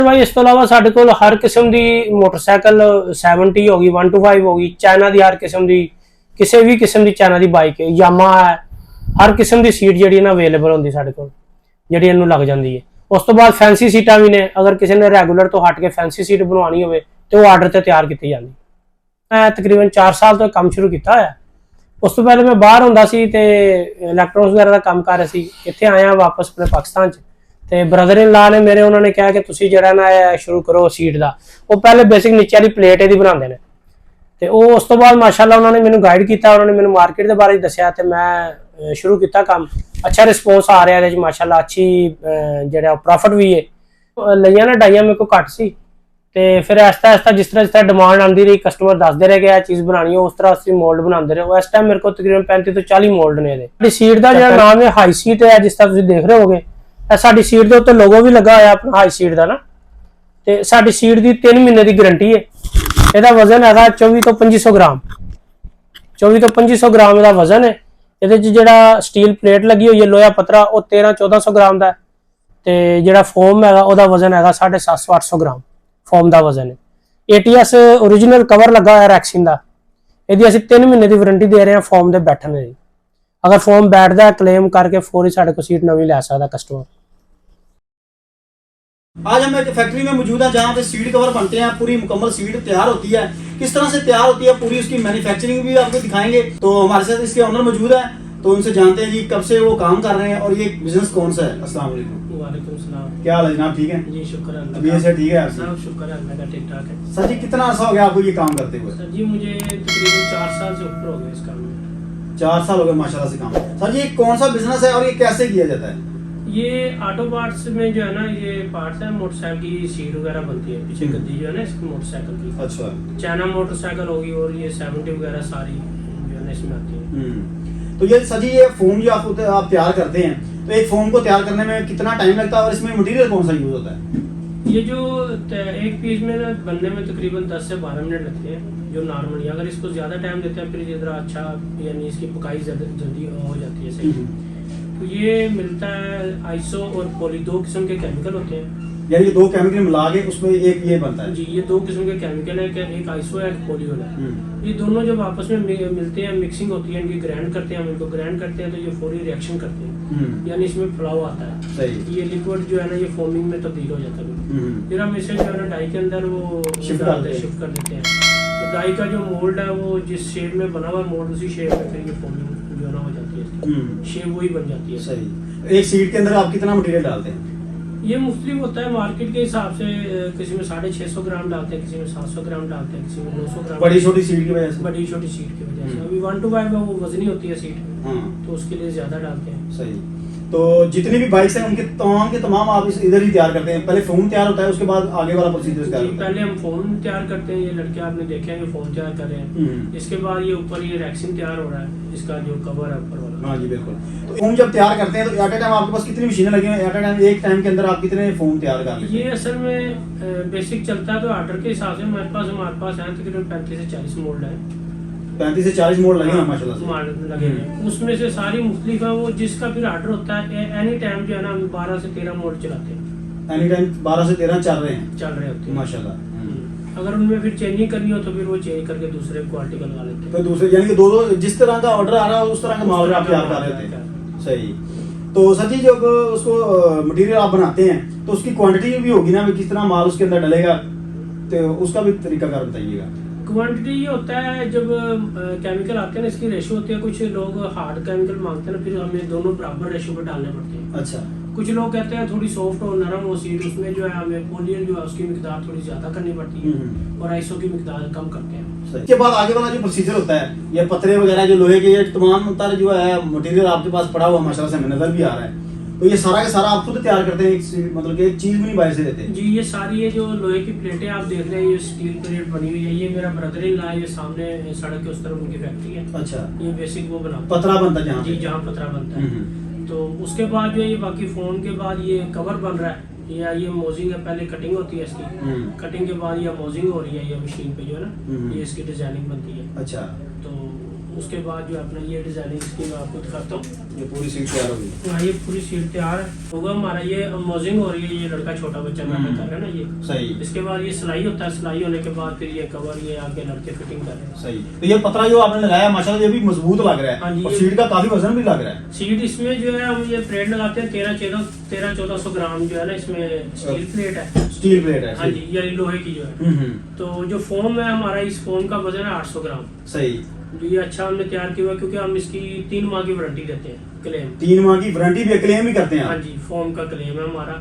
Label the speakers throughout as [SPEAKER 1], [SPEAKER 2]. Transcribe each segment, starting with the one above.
[SPEAKER 1] भाई इस तो इलावा साडे कोल हर किस्म दी मोटरसाइकिल 70 होगी 125 होगी चाइना दी हर किस्म दी किसी भी किस्म दी चाइना दी बाइक है यामा है हर किस्म दी सीट जी ना अवेलेबल होंगी साडे कोल जी इनू लग जाती है। उस तो बाद फैंसी सीटा भी ने अगर किसी ने रैगूलर तो हट के फैंसी सीट बनवानी हो तो आर्डर से तैयार की जाती। मैं तकरीबन 4 साल तो काम शुरू किया है। उस तो पहले मैं बाहर होंदा सी ते इलैक्ट्रॉनिक्स वगैरह का काम कर रहा सी। इत्थे आया वापस अपने पाकिस्तान च ते ब्रदर इन ला ने मेरे उन्होंने कहा कि तुसी जरा ना शुरू करो सीट का। वो पहले बेसिक नीचे वाली प्लेट यदि बनाते हैं ते उस तो बाद माशाल्लाह उन्होंने मैंने गाइड किया उन्होंने मैंने मार्केट के बारे दसिया ते मैं शुरू किया काम। अच्छा रिस्पोंस आ रहा है माशाल्लाह अच्छी जो प्रॉफिट भी है। लिया ना डाइया मेरे को घट सी ते फिर आहिस्ता आहिस्ता जिस तरह डिमांड आती रही कस्टमर दसते रहे कि चीज़ बनानी है उस तरह असं मोल्ड बनाते रहे। इस टाइम मेरे को तकरीबन 35 तो 40 मोल्ड ने। सीट का जो नाम है हाई सीट है जिस तरह तुम देख रहे होगे साडी सीट के उत्ते लोगो भी लगा होया अपना हाई सीट का ना। तो साडी सीट की 3 महीने की गारंटी है। यदा वजन है 24 तो 2500 ग्राम 24 तो 2500 ग्राम का वजन है। ये जो स्टील प्लेट लगी हुई है लोहा पतरा वो 1300-1400 ग्राम का है। तो जो फोम है वह वजन है 750-800 ग्राम फोम का वजन है। ATS ओरिजिनल कवर लगा हुआ रैक्सिन का। यदि असं 3 महीने की वारंटी दे रहे हैं फोम के बैठने की। अगर फोम बैठता है क्लेम करके फौरी साढ़े को सीट नवी लै सकता कस्टमर।
[SPEAKER 2] आज हम एक फैक्ट्री में मौजूद है जहाँ पे सीट कवर बनते हैं। पूरी मुकम्मल सीट तैयार होती है। किस तरह से तैयार होती है पूरी उसकी मैन्युफैक्चरिंग भी आपको दिखाएंगे। तो हमारे साथ इसके ऑनर मौजूद है तो उनसे जानते हैं जी कब से वो काम कर रहे हैं और ये बिजनेस कौन सा है। अस्सलाम वालेकुम।
[SPEAKER 1] वालेकुम सलाम।
[SPEAKER 2] क्या हाल है जनाब, ठीक है
[SPEAKER 1] जी शुक्र है
[SPEAKER 2] तबीयत से ठीक है आपकी?
[SPEAKER 1] सब शुक्र है अल्लाह का ठीक ठाक है।
[SPEAKER 2] सर जी कितना अर्सा हो गया आपको ये काम करते हुए?
[SPEAKER 1] सर जी मुझे तकरीबन 4 साल से ऊपर हो गए इस काम में।
[SPEAKER 2] 4 साल हो गए माशाल्लाह से काम। सर जी कौन सा बिजनेस है और ये कैसे किया जाता है?
[SPEAKER 1] ये ऑटो पार्ट्स में जो है ना ये पार्ट्स है मोटरसाइकिल की सीट वगैरह बनती है पीछे गद्दी जो है ना इसकी मोटरसाइकिल की।
[SPEAKER 2] अच्छा
[SPEAKER 1] चाइना मोटरसाइकिल होगी और ये 70 वगैरह सारी जो है ना इसमें आती है।
[SPEAKER 2] तो ये सर जी ये फोम जो आप तैयार करते हैं तो एक फोम को तैयार करने में कितना टाइम लगता है और इसमें मटेरियल कौन सा यूज होता है?
[SPEAKER 1] ये जो एक पीस में ना बनने में तकरीबन 10 से 12 मिनट लगते हैं जो नॉर्मली। अगर इसको ज़्यादा टाइम देते हैं फिर ज़रा अच्छा यानी इसकी पकाई जल्दी हो जाती है सही। तो ये मिलता है आइसो और पॉली 2 किस्म के केमिकल होते हैं।
[SPEAKER 2] यानी ये 2 केमिकल मिला के उसमें एक ये बनता है?
[SPEAKER 1] जी ये 2 किस्म के केमिकल है एक आइसो है एक पॉलीओल है। ये दोनों जब आपस में मिलते हैं मिक्सिंग होती है इनकी ग्राइंड करते हैं हम इनको ग्राइंड करते हैं तो ये फौरी रिएक्शन करते हैं यानी इसमें फ्लाव आता है सही। ये लिक्विड जो है ना ये फोमिंग में तब्दील हो जाता है। फिर हम इसे जो है ना डाई के अंदर वो शिफ्ट कर देते हैं। तो डाई का जो मोल्ड है वो जिस शेप में बना हुआ मोल्ड उसी शेप में फिर ये फोमिंग जो है ना हो जाती है शेप वही बन जाती है सही।
[SPEAKER 2] एक सीट के अंदर आप कितना मटेरियल डालते हैं?
[SPEAKER 1] ये मुख्तलिफ होता है मार्केट के हिसाब से। किसी में 650 ग्राम डालते हैं किसी में 700 ग्राम डालते हैं किसी में 200 ग्राम।
[SPEAKER 2] बड़ी छोटी सीट की वजह से?
[SPEAKER 1] बड़ी छोटी सीट की वजह से। अभी 125 में वो वजनी होती है सीट तो उसके लिए ज्यादा डालते हैं
[SPEAKER 2] सही। तो जितनी भी बाइक्स हैं उनके तमाम आप इधर ही तैयार करते हैं? पहले फोम तैयार होता है उसके बाद आगे वाला प्रोसीजर तैयार होता है?
[SPEAKER 1] पहले हम फोम तैयार करते हैं। ये लड़के आपने देखे हैं ये फोम तैयार कर रहे हैं। इसके बाद ये ऊपर ये रैक्सिन तैयार हो रहा है इसका जो कवर है ऊपर वाला।
[SPEAKER 2] हाँ जी बिल्कुल। तो फोम जब तैयार करते हैं तो एट ए टाइम आपके पास कितनी मशीनें लगी हैं? एट ए टाइम एक टाइम के अंदर आप कितने फोम तैयार कर लेते हैं?
[SPEAKER 1] ये असल में बेसिक चलता है तो ऑर्डर के हिसाब से हमारे पास है तकरीबन 35 से 40 मोल्ड है।
[SPEAKER 2] 35 से 40 मोल्ड लगे हैं माशाल्लाह से?
[SPEAKER 1] लगे हैं। उसमें से सारी मुख्तलिफ है वो जिसका फिर ऑर्डर होता है एनी टाइम जो है ना हम 12 से 13 मोल्ड चलाते हैं।
[SPEAKER 2] एनी टाइम 12 से 13 चल रहे
[SPEAKER 1] होते हैं
[SPEAKER 2] माशाल्लाह।
[SPEAKER 1] अगर उनमें फिर चेंजिंग करनी हो तो फिर वो चेंज करके दूसरे क्वालिटी का लगा लेते हैं।
[SPEAKER 2] तो दूसरे यानी कि दो जिस तरह का ऑर्डर आ रहा है उस तरह का माल आप तैयार कर रहे थे सही। तो सर जी जब उसको मटेरियल आप बनाते हैं तो उसकी क्वांटिटी भी होगी ना किस तरह माल उसके अंदर डलेगा तो उसका भी तरीकाकार बताइएगा।
[SPEAKER 1] क्वांटिटी ये होता है जब केमिकल आते हैं ना इसकी रेशो होती है। कुछ लोग हार्ड केमिकल मांगते हैं ना फिर हमें दोनों बराबर रेशो पे डालने पड़ते हैं।
[SPEAKER 2] अच्छा।
[SPEAKER 1] कुछ लोग कहते हैं थोड़ी सॉफ्ट और नरम हो सीट उसमें जो है हमें पोलियल जो है उसकी मिकदार थोड़ी ज्यादा करनी पड़ती है और आइसो की मिकदार कम करते हैं।
[SPEAKER 2] इसके बाद आगे वाला जो प्रोसीजर होता है ये पतरे वगैरह जो लोहे के ये तमाम तरह जो है मटेरियल आपके पास पड़ा हुआ माशाल्लाह से हमें नजर भी आ रहा है। तो ये सारा का सारा आप खुद तैयार करते हैं मतलब कि एक चीज भी नहीं बाहर से देते?
[SPEAKER 1] जी ये सारी ये जो लोहे की प्लेटें आप देख रहे हैं ये स्टील प्लेट बनी हुई है। ये मेरा ब्रदर इन लॉ ये सामने सड़क के उस तरफ उनकी फैक्ट्री है।
[SPEAKER 2] अच्छा।
[SPEAKER 1] ये बेसिक वो बना
[SPEAKER 2] पतरा बनता है जहाँ?
[SPEAKER 1] जी जहाँ पतरा बनता है। तो उसके बाद जो ये बाकी फोन के बाद ये कवर बन रहा है या ये मोजिंग है। पहले कटिंग होती है इसकी कटिंग के बाद ये मोजिंग हो रही है ये मशीन पे जो है ना ये इसकी डिजाइनिंग बनती है।
[SPEAKER 2] अच्छा।
[SPEAKER 1] तो उसके बाद जो अपना ये डिजाइनिंग इसकी मैं आपको दिखाता हूँ।
[SPEAKER 2] ये पूरी सीट तैयार होगी।
[SPEAKER 1] हाँ, ये पूरी सीट तैयार है होगा हमारा। ये मौजिंग हो रही है, ये लड़का छोटा बच्चा नाटक कर रहा है ना ये।
[SPEAKER 2] सही।
[SPEAKER 1] इसके बाद ये सिलाई होता है, सिलाई होने के बाद फिर ये कवर ये आगे लड़के फिटिंग कर रहे हैं।
[SPEAKER 2] सही। तो ये पतरा जो आपने लगाया माशाल्लाह ये भी मजबूत लग रहा
[SPEAKER 1] हाँ
[SPEAKER 2] है
[SPEAKER 1] जी,
[SPEAKER 2] और सीट का काफी वजन भी लग रहा है।
[SPEAKER 1] सीट इसमें जो है हम ये प्लेट लगाते हैं 1300-1400 ग्राम जो है ना, इसमें स्टील प्लेट है।
[SPEAKER 2] स्टील प्लेट है।
[SPEAKER 1] हाँ जी, ये लोहे की जो है। तो जो फोम है हमारा, इस फोम का वजन है 800 ग्राम।
[SPEAKER 2] सही।
[SPEAKER 1] ये अच्छा हमने तैयार किया हुआ है, क्योंकि हम इसकी 3 माह की वारंटी देते हैं, क्लेम।
[SPEAKER 2] 3 माह की वारंटी भी क्लेम भी करते हैं।
[SPEAKER 1] हाँ जी, फोम का क्लेम है हमारा।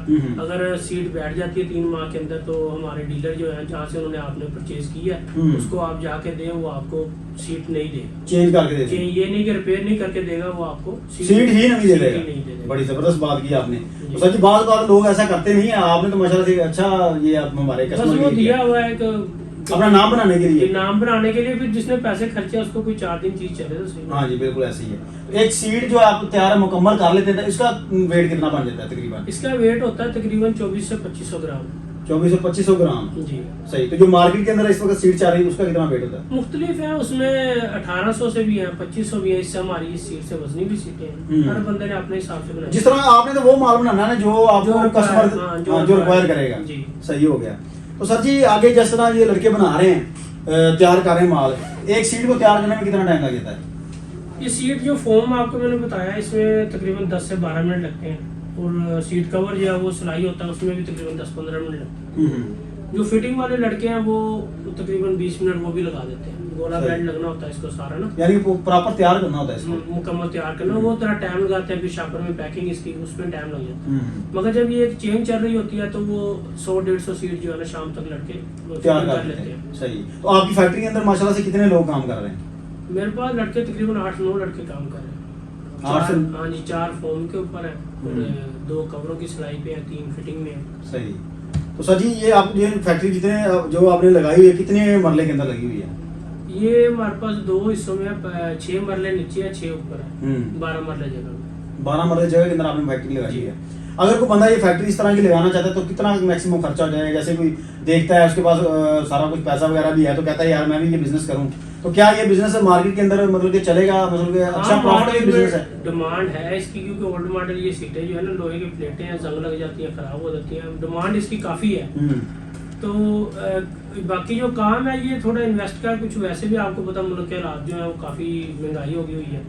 [SPEAKER 1] अगर सीट बैठ जाती है 3 माह के अंदर, तो हमारे डीलर जो है जहाँ से उन्होंने आपने परचेज की है, उसको आप जाके दें, वो आपको सीट नहीं देगा,
[SPEAKER 2] चेंज करके दे देगा।
[SPEAKER 1] ये नहीं कि रिपेयर नहीं करके देगा, वो आपको
[SPEAKER 2] सीट ही नहीं दे
[SPEAKER 1] सीट ही नहीं दे
[SPEAKER 2] देगा।
[SPEAKER 1] देगा।
[SPEAKER 2] बड़ी जबरदस्त बात की आपने। तो सच बात लोग ऐसा करते नहीं है, आपने तो माशाल्लाह से अच्छा ये आप हमारे
[SPEAKER 1] बस
[SPEAKER 2] कस्टमर
[SPEAKER 1] वो
[SPEAKER 2] के
[SPEAKER 1] दिया
[SPEAKER 2] लिए
[SPEAKER 1] हुआ है कि
[SPEAKER 2] अपना नाम बनाने के लिए।
[SPEAKER 1] नाम बनाने के लिए, फिर जिसने पैसे खर्चे उसको कोई 4 दिन चीज चले तो सही।
[SPEAKER 2] हाँ जी, बिल्कुल ऐसे ही है। तो एक सीट जो आप तैयार मुकम्मल कर लेते हैं, इसका वेट कितना बन जाता है तकरीबन?
[SPEAKER 1] इसका वेट होता है तकरीबन 2400 से 2500 ग्राम।
[SPEAKER 2] 2400 2500 ग्राम
[SPEAKER 1] जी।
[SPEAKER 2] सही। तो जो मार्केट के अंदर इस वक्त सीट चल रही है उसका कितना वेट होता है?
[SPEAKER 1] मुख्तलिफ है, उसमें 1800 से भी है, 2500 भी है। इससे हमारी इस सीट से वजनी भी सीटें हैं, हर बंदे ने अपने हिसाब से बनाई।
[SPEAKER 2] जिस तरह आपने तो वो माल बनाना है जो आपको कस्टमर जो रिक्वायर करेगा।
[SPEAKER 1] जी,
[SPEAKER 2] सही हो गया। तो सर जी आगे जिस तरह ये लड़के बना रहे हैं, तैयार कर रहे हैं माल, एक सीट को तैयार करने में कितना टाइम लग जाता है?
[SPEAKER 1] ये सीट जो फोम आपको मैंने बताया, इसमें तकरीबन 10 से 12 मिनट लगते हैं। और सीट कवर जो है वो सिलाई होता है, उसमें भी तकरीबन 10-15 मिनट लगते हैं। जो फिटिंग वाले लड़के हैं वो तकरीबन 20 मिनट वो भी लगा देते हैं। गोला बेल्ट लगना होता है इसको सारा ना,
[SPEAKER 2] यानी प्रॉपर तैयार करना होता है इसको।
[SPEAKER 1] मुकम्मल तैयार करना, वो थोड़ा टाइम लगाते हैं। फिर शापर में पैकिंग इसकी, उसमें टाइम लग जाता है। मगर जब ये एक चेन चल रही होती है तो वो 100-150 सीट जो है ना शाम तक लड़के
[SPEAKER 2] तैयार कर लेते हैं। सही। तो आपकी फैक्ट्री के अंदर माशाल्लाह से कितने लोग काम कर रहे हैं?
[SPEAKER 1] मेरे पास लड़के तकरीबन 8-9 लड़के काम कर रहे हैं। 4 फोम के ऊपर है और 2 कवरों की सिलाई पे है, 3 फिटिंग में है।
[SPEAKER 2] सही। तो सर जी ये आप ये फैक्ट्री जितने जो आपने लगाई हुई है कितने मरले के अंदर लगी हुई है?
[SPEAKER 1] ये हमारे पास 2 हिस्सों में है, 6 मरले नीचे है, 6 ऊपर है, 12 मरले जगह में।
[SPEAKER 2] 12 मरले जगह के अंदर आपने फैक्ट्री लगाई है। अगर कोई बंदा ये फैक्ट्री इस तरह की लगाना चाहता है तो कितना मैक्सिमम खर्चा हो जाएगा? जैसे कोई देखता है उसके पास सारा कुछ पैसा वगैरह भी है तो कहता है यार मैं भी ये बिजनेस करूं, तो क्या ये बिजनेस मार्केट के अंदर मतलब कि चलेगा? मतलब कि अच्छा प्रॉफिटेबल बिजनेस है?
[SPEAKER 1] डिमांड है इसकी, क्योंकि ओल्ड मॉडल ये सीटें जो है ना, लोहे की प्लेटें हैं, जंग लग जाती हैं, खराब हो जाती हैं, डिमांड इसकी काफी है। तो बाकी जो काम है ये थोड़ा इन्वेस्ट का, कुछ वैसे भी आपको पता मुल्क के हालात जो है वो काफी महंगाई हो गई हुई है।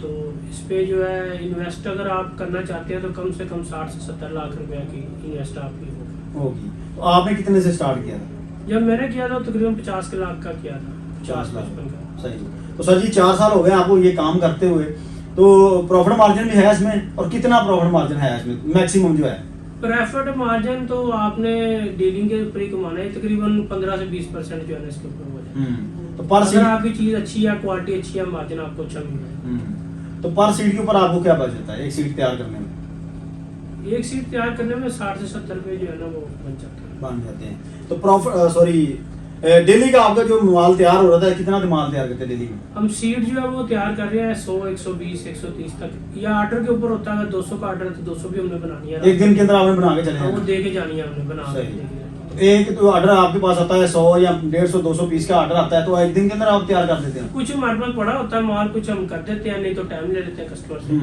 [SPEAKER 1] तो इस पे जो है इन्वेस्ट अगर आप करना चाहते हैं तो कम से कम 60 से 70 लाख रुपए की इन्वेस्ट आपकी होगी।
[SPEAKER 2] तो आपने कितने से स्टार्ट किया था?
[SPEAKER 1] जब मैंने किया था तकरीबन 50 लाख का किया था, 50-55 का।
[SPEAKER 2] सही। तो सर जी 4 साल हो गए आपको ये काम करते हुए, तो प्रॉफिट मार्जिन भी है इसमें? और कितना प्रॉफिट मार्जिन है इसमें मैक्सिमम जो है?
[SPEAKER 1] प्रॉफिट मार्जिन तो आपने डीलिंग के ऊपर ही कमाना है, तकरीबन 15 से 20% जो है ना इसके ऊपर हो जाए।
[SPEAKER 2] तो पर
[SPEAKER 1] अगर आपकी चीज अच्छी है, क्वालिटी अच्छी है, मार्जिन आपको अच्छा मिल जाए।
[SPEAKER 2] तो पर सीट के ऊपर आपको क्या बचता है एक सीट तैयार करने में?
[SPEAKER 1] एक सीट तैयार करने में 60 से 70 रुपए जो है ना वो बन जाते हैं।
[SPEAKER 2] तो प्रॉफिट डेली का आपका जो माल तैयार हो रहा था, कितना माल तैयार करते हैं डेली में?
[SPEAKER 1] हम सीट जो है वो तैयार कर रहे हैं 100, 120, 130 तक, या ऑर्डर के ऊपर होता है। 200 का ऑर्डर है तो 200 भी हमने बनानी है,
[SPEAKER 2] एक दिन के अंदर आपने बना के चले
[SPEAKER 1] वो
[SPEAKER 2] जाना?
[SPEAKER 1] दे के जानी है हमने, बना के।
[SPEAKER 2] एक तो ऑर्डर आपके पास आता है 100 या 150, 200 पीस का ऑर्डर आता है, तो एक दिन के अंदर आप तैयार कर देते हैं?
[SPEAKER 1] कुछ हमारे पास पड़ा होता है माल, कुछ हम कर देते हैं, नहीं तो टाइम ले लेते हैं कस्टमर से,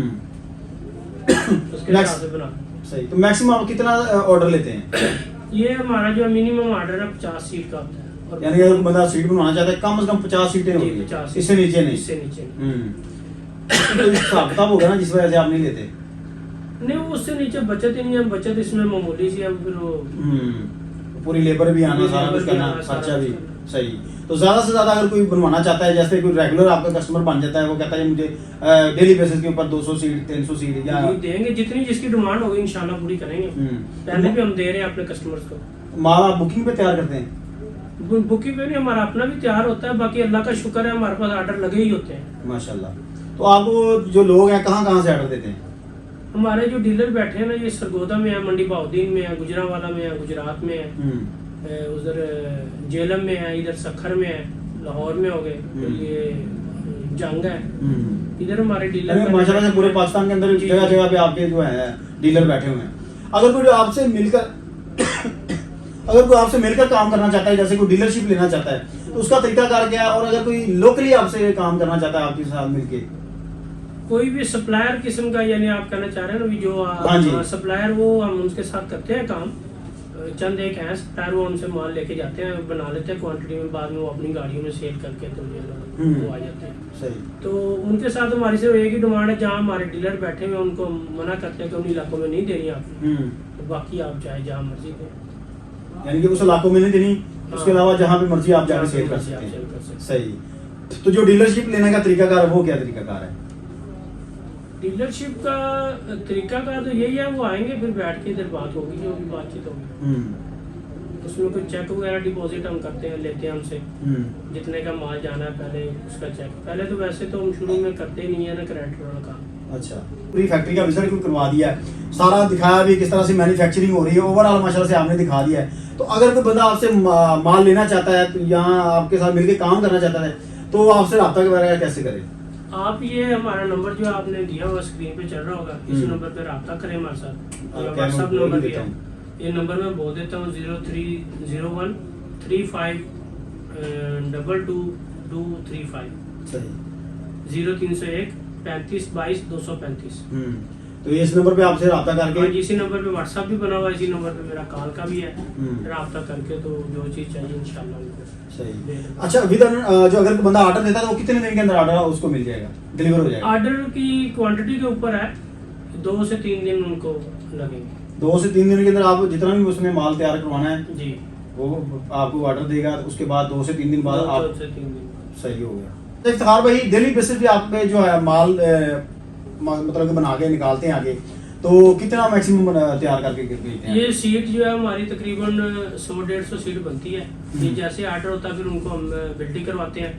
[SPEAKER 1] उसके हिसाब से बना।
[SPEAKER 2] सही। तो मैक्सिमम आप कितना ऑर्डर लेते हैं?
[SPEAKER 1] ये हमारा जो मिनिमम ऑर्डर है 50 सीट का होता है। और
[SPEAKER 2] यानी अगर बंदा सीट बनवाना चाहता है कम से कम 50 सीटें होगी,
[SPEAKER 1] 50,
[SPEAKER 2] इससे नीचे नहीं?
[SPEAKER 1] इससे नीचे
[SPEAKER 2] तो हिसाब किताब होगा ना जिस वजह से आप नहीं लेते?
[SPEAKER 1] नहीं, उससे नीचे बचत ही नहीं है। बचत इसमें मामूली सी है, फिर वो
[SPEAKER 2] पूरी लेबर भी आना, सारा कुछ करना, खर्चा भी। सही। तो ज्यादा से ज्यादा अगर कोई बनवाना चाहता है, जैसे कोई रेगुलर आपका कस्टमर बन जाता है, वो कहता है मुझे डेली बेसिस के ऊपर 200 सीट 300 सीट या
[SPEAKER 1] देंगे, जितनी जिसकी डिमांड होगी इंशाल्लाह पूरी करेंगे। पहले भी हम दे रहे हैं अपने कस्टमर्स को।
[SPEAKER 2] माल आप बुकिंग पे तैयार करते हैं?
[SPEAKER 1] बुकिंग पे नहीं, हमारा अपना भी तैयार होता है। बाकी अल्लाह का शुक्र है हमारे पास ऑर्डर लगे ही होते हैं
[SPEAKER 2] माशाल्लाह। तो आपको जो लोग हैं कहाँ से ऑर्डर देते हैं?
[SPEAKER 1] हमारे जो डीलर बैठे हैं ना, ये सरगोदा में है, मंडी बहाउद्दीन में है, गुजरावाला में है, गुजरात में है, उधर जेलम में है, इधर सखर में है, लाहौर में हो गए, तो ये जंग है, इधर हमारे डीलर
[SPEAKER 2] माशाल्लाह से पूरे पाकिस्तान के अंदर जगह जगह पे आपके जो है डीलर बैठे हुए हैं। अगर कोई आपसे मिलकर काम करना चाहता है, जैसे कोई डीलरशिप लेना चाहता है, तो उसका तरीकाकार क्या है, और अगर कोई लोकली आपसे काम करना चाहता है आपके साथ मिलके?
[SPEAKER 1] कोई भी सप्लायर किस्म का, यानी आप कहना चाह रहे हैं ना, भी जो
[SPEAKER 2] हाँ जी।
[SPEAKER 1] सप्लायर, वो हम उनके साथ करते हैं काम। चंद एक हैं सप्लायर, वो हमसे माल लेके जाते हैं, बना लेते हैं क्वांटिटी में, बाद में वो अपनी गाड़ियों में सेल करके तो वो आ जाते हैं।
[SPEAKER 2] सही।
[SPEAKER 1] तो उनके साथ हमारी सिर्फ एक ही डिमांड है, जहाँ हमारे डीलर बैठे हुए हैं उनको मना करते हैं कि उन इलाकों में नहीं देनी आपने, तो बाकी आप चाहे जहाँ मर्जी दें।
[SPEAKER 2] यानी कि उस इलाकों में नहीं देनी, उसके अलावा जहाँ पे मर्जी आप जाकर सेल कर सकते हैं। सही। तो जो डीलरशिप लेने का तरीकाकार है वो क्या तरीकाकार है?
[SPEAKER 1] डीलरशिप का तरीका का तो यही है, वो आएंगे फिर बैठ के इधर बात होगी, जो भी बातचीत होगी। उसमें कुछ चेक वगैरह डिपॉजिट हम करते हैं, लेते हैं हमसे, जितने का माल जाना है पहले उसका चेक। पहले तो वैसे तो हम शुरू में करते ही नहीं है ना क्रेडिट वाला काम।
[SPEAKER 2] अच्छा, पूरी फैक्ट्री का विजिट भी करवा दिया है, सारा दिखाया भी किस तरह से मैन्युफैक्चरिंग हो रही है, ओवरऑल माशाल्लाह से आपने दिखा दिया है। तो अगर कोई बंदा आपसे माल लेना चाहता है, तो यहाँ आपके साथ मिलकर काम करना चाहता है, तो वो आपसे रब्ता वगैरह कैसे करे?
[SPEAKER 1] आप ये हमारा नंबर जो आपने दिया हुआ स्क्रीन पे चल रहा होगा, इस नंबर पे रब्ता करें हमारे साथ। व्हाट्सएप नंबर भी है, ये नंबर मैं बोल देता हूँ 0301 35 222235
[SPEAKER 2] सही
[SPEAKER 1] 0301 35 22 235।
[SPEAKER 2] तो ये इस नंबर पे आपसे रब्ता करके,
[SPEAKER 1] इसी नंबर पे व्हाट्सएप भी बना हुआ है, इसी नंबर पे मेरा कॉल का भी है, रब्ता करके तो जो चीज चाहिए इंशाल्लाह उनको।
[SPEAKER 2] सही। अच्छा, विद जो अगर कोई बंदा ऑर्डर देता है तो वो कितने दिन के अंदर ऑर्डर उसको मिल जाएगा, डिलीवर हो जाएगा?
[SPEAKER 1] ऑर्डर की क्वांटिटी के ऊपर है, 2 से 3 दिन उनको लगेंगे।
[SPEAKER 2] 2 से 3 दिन के अंदर आप जितना भी उसमें माल तैयार करवाना है
[SPEAKER 1] जी,
[SPEAKER 2] वो आपको ऑर्डर देगा, उसके बाद 2 से 3 दिन बाद
[SPEAKER 1] 2
[SPEAKER 2] आप,
[SPEAKER 1] से 3 दिन।
[SPEAKER 2] सही हो गया। इफ्तिखार भाई, डेली बेसिस पे आप पे जो है माल मतलब कि बना के निकालते हैं आगे, तो कितना मैक्सिमम तैयार करके भेजते हैं?
[SPEAKER 1] ये सीट जो है हमारी तकरीबन 100-150 सीट बनती है। ये जैसे ऑर्डर होता है फिर उनको हम बिल्डिंग करवाते हैं।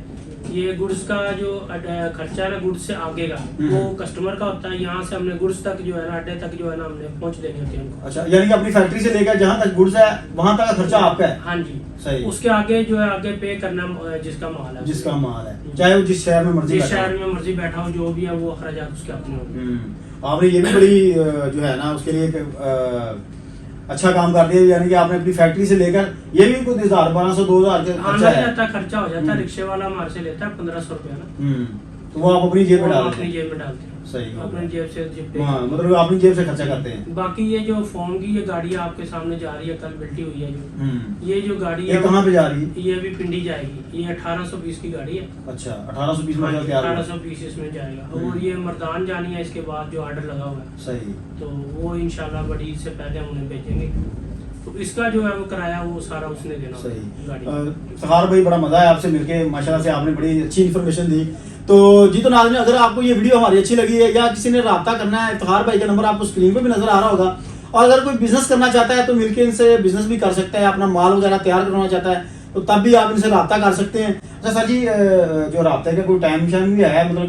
[SPEAKER 1] ये गुड्स का जो खर्चा है ना, गुड्स से आगे का वो कस्टमर का होता है। यहाँ से हमने गुड्स तक जो है ना, अड्डे तक जो है ना, हमने पहुँच देनी होती है उनको।
[SPEAKER 2] अच्छा, यानी कि अपनी फैक्ट्री से लेकर जहाँ तक गुड्स है वहाँ तक का खर्चा आपका है?
[SPEAKER 1] हाँ जी,
[SPEAKER 2] सही।
[SPEAKER 1] उसके आगे जो है आगे पे करना जिसका माल है,
[SPEAKER 2] जिसका माल है, चाहे वो जिस शहर में मर्जी
[SPEAKER 1] जिस
[SPEAKER 2] बैठा हो।
[SPEAKER 1] शहर में मर्जी बैठा हो, जो भी है वो अखराजात उसके अपने होंगे।
[SPEAKER 2] आपने ये भी बड़ी जो है ना उसके लिए एक अच्छा काम कर दिया, यानी कि आपने अपनी फैक्ट्री से लेकर ये भी कुछ 1200-2000 का खर्चा है।
[SPEAKER 1] खर्चा हो जाता है। रिक्शे वाला हमारे से लेता है 1500 रुपया ना,
[SPEAKER 2] तो वो आप अपनी जेब में डालते
[SPEAKER 1] अपनी
[SPEAKER 2] हैं?
[SPEAKER 1] जेब में डालते हैं।
[SPEAKER 2] सही,
[SPEAKER 1] अपनी जेब से
[SPEAKER 2] हाँ, मतलब अपनी जेब से खर्चा करते हैं।
[SPEAKER 1] बाकी ये जो फोम की ये गाड़ी आपके सामने जा रही है, कल बिल्टी हुई है जो, ये जो गाड़ी
[SPEAKER 2] ये कहाँ पे जा रही है?
[SPEAKER 1] ये भी पिंडी जाएगी। ये 1820 की गाड़ी है।
[SPEAKER 2] अच्छा, 1820 में तैयार हुआ।
[SPEAKER 1] 1820 इसमें जाएगा। और ये मर्दान जानी है इसके बाद जो ऑर्डर लगा हुआ है।
[SPEAKER 2] सही।
[SPEAKER 1] तो वो इंशाल्लाह बड़ी से पहले हम उन्हें भेजेंगे, तो इसका जो है वो किराया वो सारा उसने देना।
[SPEAKER 2] सही।
[SPEAKER 1] गाड़ी
[SPEAKER 2] इफ्तिखार भाई, बड़ा मजा आया आपसे मिलके, माशाल्लाह से आपने बड़ी अच्छी इन्फॉर्मेशन दी। तो जी, तो नाज़रीन, अगर आपको ये वीडियो हमारी अच्छी लगी है या किसी ने रब्ता करना है, इफ्तिखार भाई का नंबर आपको स्क्रीन पे भी नजर आ रहा होगा। और अगर कोई बिजनेस करना चाहता है तो मिलके इनसे बिजनेस भी कर सकता है, अपना माल वगैरह तैयार करवाना चाहता है तो तब भी आप इनसे रब्ता कर सकते हैं। अच्छा सर जी, जो रब्ते का कोई टाइम शाइम भी है, मतलब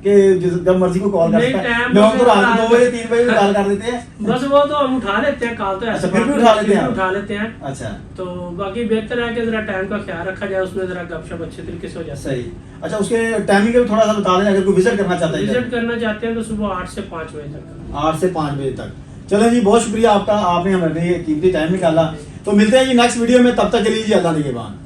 [SPEAKER 2] कि जब मर्जी को कॉल कर सकता है? लोग तो रात 2 बजे 3 बजे कॉल कर देते हैं।
[SPEAKER 1] बस वो तो हम उठा लेते हैं कॉल, तो ऐसा
[SPEAKER 2] फिर भी उठा लेते हैं?
[SPEAKER 1] उठा लेते हैं।
[SPEAKER 2] अच्छा,
[SPEAKER 1] तो बाकी बेहतर है कि जरा टाइम का ख्याल रखा जाए, उसमें जरा गपशप अच्छे तरीके से हो जाए।
[SPEAKER 2] सही। अच्छा, उसके टाइमिंग का भी थोड़ा सा बता दें, अगर कोई विजिट करना चाहता है?
[SPEAKER 1] विजिट करना चाहते हैं तो सुबह 8 से 5 बजे तक।
[SPEAKER 2] 8 से 5 बजे तक। चलें जी, बहुत शुक्रिया आपका, आपने हमारे लिए कीमती टाइम निकाला। तो मिलते हैं जी नेक्स्ट वीडियो में, तब तक के लिए जी अल्लाह निगहबान।